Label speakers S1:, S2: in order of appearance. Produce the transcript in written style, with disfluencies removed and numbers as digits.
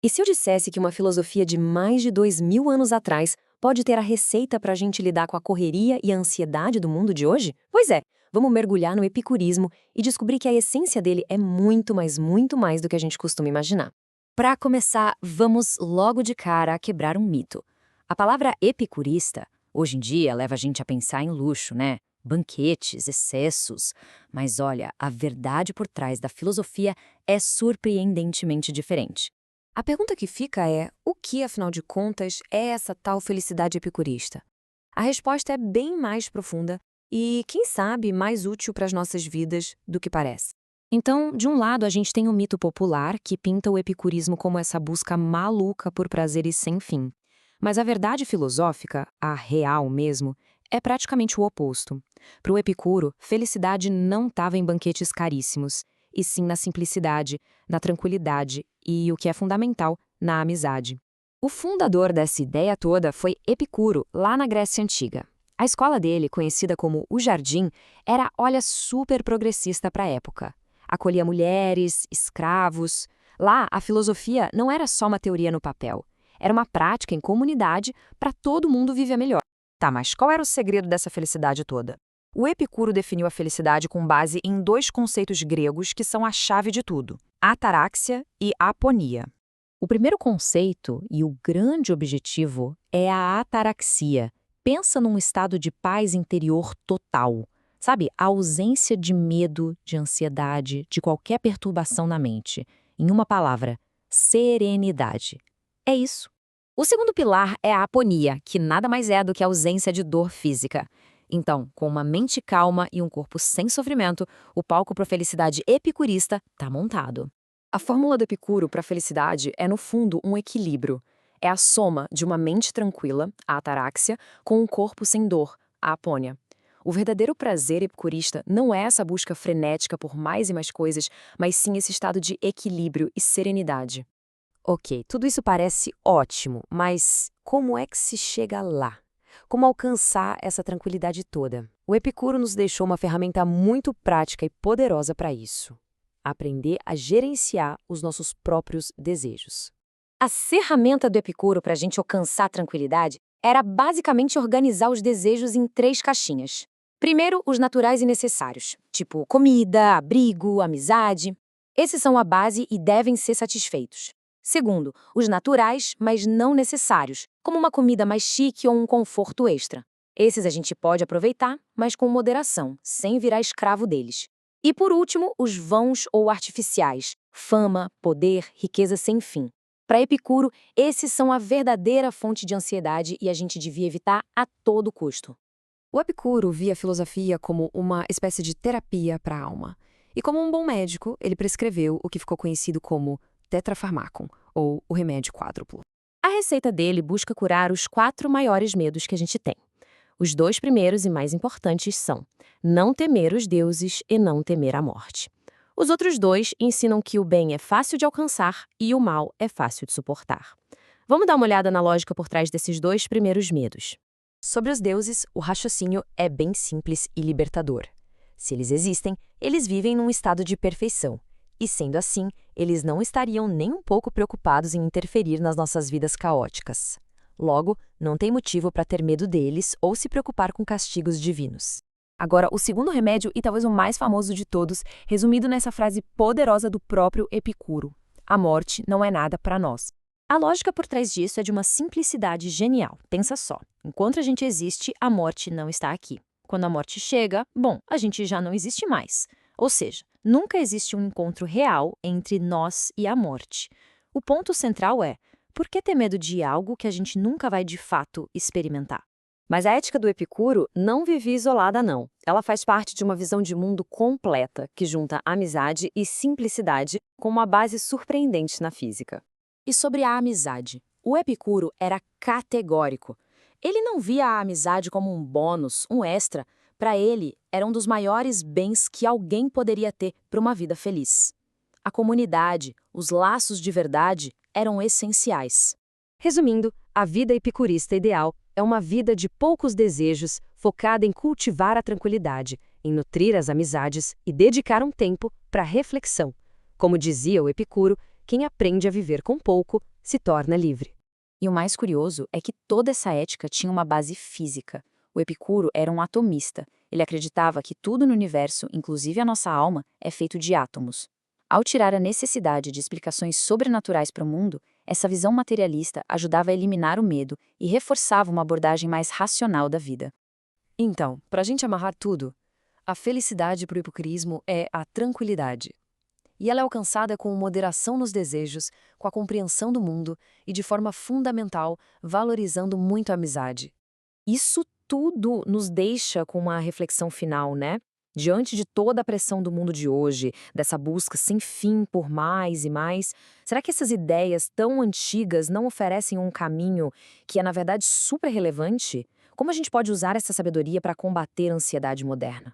S1: E se eu dissesse que uma filosofia de mais de 2000 anos atrás pode ter a receita para a gente lidar com a correria e a ansiedade do mundo de hoje? Pois é, vamos mergulhar no epicurismo e descobrir que a essência dele é muito, mas muito mais do que a gente costuma imaginar. Para começar, vamos logo de cara a quebrar um mito. A palavra epicurista, hoje em dia, leva a gente a pensar em luxo, né? Banquetes, excessos. Mas olha, a verdade por trás da filosofia é surpreendentemente diferente. A pergunta que fica é, o que, afinal de contas, é essa tal felicidade epicurista? A resposta é bem mais profunda e, quem sabe, mais útil para as nossas vidas do que parece. Então, de um lado, a gente tem o mito popular que pinta o epicurismo como essa busca maluca por prazeres sem fim. Mas a verdade filosófica, a real mesmo, é praticamente o oposto. Para o Epicuro, felicidade não estava em banquetes caríssimos, e sim na simplicidade, na tranquilidade e, o que é fundamental, na amizade. O fundador dessa ideia toda foi Epicuro, lá na Grécia Antiga. A escola dele, conhecida como o Jardim, era, olha, super progressista para a época. Acolhia mulheres, escravos. Lá, a filosofia não era só uma teoria no papel. Era uma prática em comunidade para todo mundo viver melhor. Tá, mas qual era o segredo dessa felicidade toda? O Epicuro definiu a felicidade com base em dois conceitos gregos que são a chave de tudo: ataraxia e aponia. O primeiro conceito e o grande objetivo é a ataraxia. Pensa num estado de paz interior total. Sabe, a ausência de medo, de ansiedade, de qualquer perturbação na mente. Em uma palavra, serenidade. É isso. O segundo pilar é a aponia, que nada mais é do que a ausência de dor física. Então, com uma mente calma e um corpo sem sofrimento, o palco para a felicidade epicurista está montado. A fórmula do Epicuro para a felicidade é, no fundo, um equilíbrio. É a soma de uma mente tranquila, a ataraxia, com um corpo sem dor, a apônia. O verdadeiro prazer epicurista não é essa busca frenética por mais e mais coisas, mas sim esse estado de equilíbrio e serenidade. Ok, tudo isso parece ótimo, mas como é que se chega lá? Como alcançar essa tranquilidade toda? O Epicuro nos deixou uma ferramenta muito prática e poderosa para isso: aprender a gerenciar os nossos próprios desejos. A ferramenta do Epicuro para a gente alcançar a tranquilidade era basicamente organizar os desejos em 3 caixinhas. Primeiro, os naturais e necessários, tipo comida, abrigo, amizade. Esses são a base e devem ser satisfeitos. Segundo, os naturais, mas não necessários, como uma comida mais chique ou um conforto extra. Esses a gente pode aproveitar, mas com moderação, sem virar escravo deles. E por último, os vãos ou artificiais, fama, poder, riqueza sem fim. Para Epicuro, esses são a verdadeira fonte de ansiedade e a gente devia evitar a todo custo. O Epicuro via a filosofia como uma espécie de terapia para a alma. E como um bom médico, ele prescreveu o que ficou conhecido como tetrafarmacum, ou o remédio quádruplo. A receita dele busca curar os 4 maiores medos que a gente tem. Os 2 primeiros e mais importantes são não temer os deuses e não temer a morte. Os outros 2 ensinam que o bem é fácil de alcançar e o mal é fácil de suportar. Vamos dar uma olhada na lógica por trás desses 2 primeiros medos. Sobre os deuses, o raciocínio é bem simples e libertador. Se eles existem, eles vivem num estado de perfeição. E sendo assim, eles não estariam nem um pouco preocupados em interferir nas nossas vidas caóticas. Logo, não tem motivo para ter medo deles ou se preocupar com castigos divinos. Agora, o segundo remédio, e talvez o mais famoso de todos, resumido nessa frase poderosa do próprio Epicuro: a morte não é nada para nós. A lógica por trás disso é de uma simplicidade genial. Pensa só, enquanto a gente existe, a morte não está aqui. Quando a morte chega, bom, a gente já não existe mais. Ou seja, nunca existe um encontro real entre nós e a morte. O ponto central é, por que ter medo de algo que a gente nunca vai de fato experimentar? Mas a ética do Epicuro não vive isolada, não. Ela faz parte de uma visão de mundo completa, que junta amizade e simplicidade com uma base surpreendente na física. E sobre a amizade, o Epicuro era categórico. Ele não via a amizade como um bônus, um extra. Para ele, era um dos maiores bens que alguém poderia ter para uma vida feliz. A comunidade, os laços de verdade, eram essenciais. Resumindo, a vida epicurista ideal é uma vida de poucos desejos, focada em cultivar a tranquilidade, em nutrir as amizades e dedicar um tempo para reflexão. Como dizia o Epicuro, quem aprende a viver com pouco, se torna livre.
S2: E o mais curioso é que toda essa ética tinha uma base física. O Epicuro era um atomista. Ele acreditava que tudo no universo, inclusive a nossa alma, é feito de átomos. Ao tirar a necessidade de explicações sobrenaturais para o mundo, essa visão materialista ajudava a eliminar o medo e reforçava uma abordagem mais racional da vida.
S1: Então, para a gente amarrar tudo, a felicidade para o epicurismo é a tranquilidade. E ela é alcançada com moderação nos desejos, com a compreensão do mundo e, de forma fundamental, valorizando muito a amizade. Isso tudo nos deixa com uma reflexão final, né? Diante de toda a pressão do mundo de hoje, dessa busca sem fim por mais e mais, será que essas ideias tão antigas não oferecem um caminho que é, na verdade, super relevante? Como a gente pode usar essa sabedoria para combater a ansiedade moderna?